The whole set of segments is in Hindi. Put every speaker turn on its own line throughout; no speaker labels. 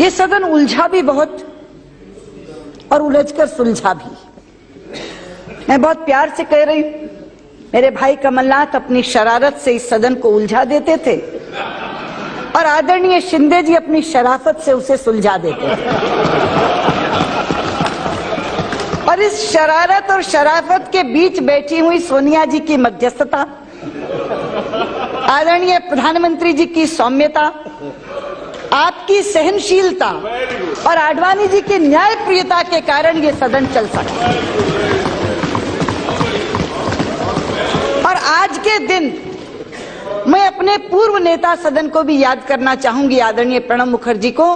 ये सदन उलझा भी बहुत और उलझकर सुलझा भी। मैं बहुत प्यार से कह रही हूं, मेरे भाई कमलनाथ अपनी शरारत से इस सदन को उलझा देते थे और आदरणीय शिंदे जी अपनी शराफत से उसे सुलझा देते थे। और इस शरारत और शराफत के बीच बैठी हुई सोनिया जी की मध्यस्थता, आदरणीय प्रधानमंत्री जी की सौम्यता, आपकी सहनशीलता और आडवाणी जी की न्यायप्रियता के कारण ये सदन चल सका। और आज के दिन मैं अपने पूर्व नेता सदन को भी याद करना चाहूंगी, आदरणीय प्रणब मुखर्जी को,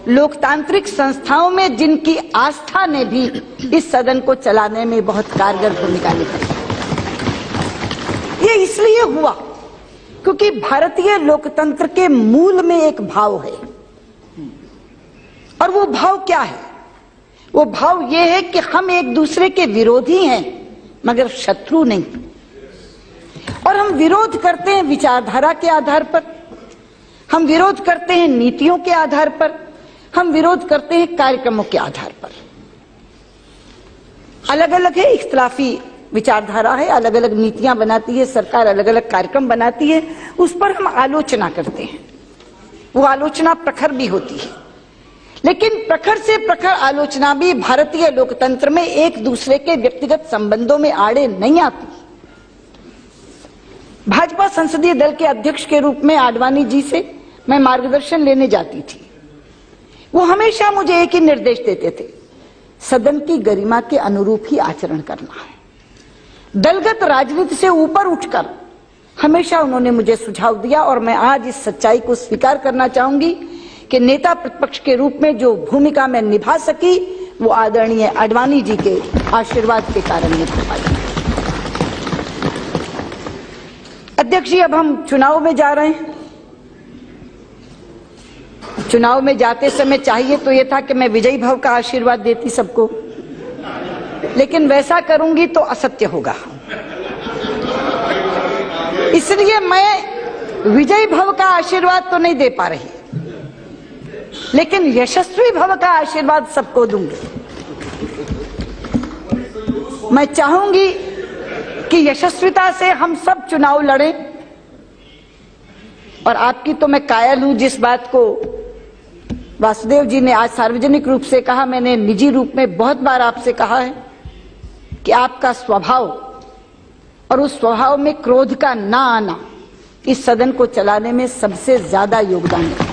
लोकतांत्रिक संस्थाओं में जिनकी आस्था ने भी इस सदन को चलाने में बहुत कारगर भूमिका निभाई। ये इसलिए हुआ क्योंकि भारतीय लोकतंत्र के मूल में एक भाव है, और वो भाव क्या है? वो भाव ये है कि हम एक दूसरे के विरोधी हैं मगर शत्रु नहीं। और हम विरोध करते हैं विचारधारा के आधार पर, हम विरोध करते हैं नीतियों के आधार पर, हम विरोध करते हैं कार्यक्रमों के आधार पर। अलग अलग है, इख्तिलाफी विचारधारा है, अलग अलग नीतियां बनाती है सरकार, अलग अलग कार्यक्रम बनाती है, उस पर हम आलोचना करते हैं। वो आलोचना प्रखर भी होती है, लेकिन प्रखर से प्रखर आलोचना भी भारतीय लोकतंत्र में एक दूसरे के व्यक्तिगत संबंधों में आड़े नहीं आती। भाजपा संसदीय दल के अध्यक्ष के रूप में आडवाणी जी से मैं मार्गदर्शन लेने जाती थी। वो हमेशा मुझे एक ही निर्देश देते थे, सदन की गरिमा के अनुरूप ही आचरण करना है। दलगत राजनीति से ऊपर उठकर हमेशा उन्होंने मुझे सुझाव दिया, और मैं आज इस सच्चाई को स्वीकार करना चाहूंगी कि नेता प्रतिपक्ष के रूप में जो भूमिका मैं निभा सकी वो आदरणीय आडवाणी जी के आशीर्वाद के कारण निभा पाई। अध्यक्ष जी, अब हम चुनाव में जा रहे हैं। चुनाव में जाते समय चाहिए तो यह था कि मैं विजयी भव का आशीर्वाद देती सबको, लेकिन वैसा करूंगी तो असत्य होगा। इसलिए मैं विजयी भव का आशीर्वाद तो नहीं दे पा रही, लेकिन यशस्वी भव का आशीर्वाद सबको दूंगी। मैं चाहूंगी कि यशस्विता से हम सब चुनाव लड़ें, और आपकी तो मैं कायल हूं जिस बात को वासुदेव जी ने आज सार्वजनिक रूप से कहा, मैंने निजी रूप में बहुत बार आपसे कहा है कि आपका स्वभाव और उस स्वभाव में क्रोध का ना आना इस सदन को चलाने में सबसे ज्यादा योगदान है।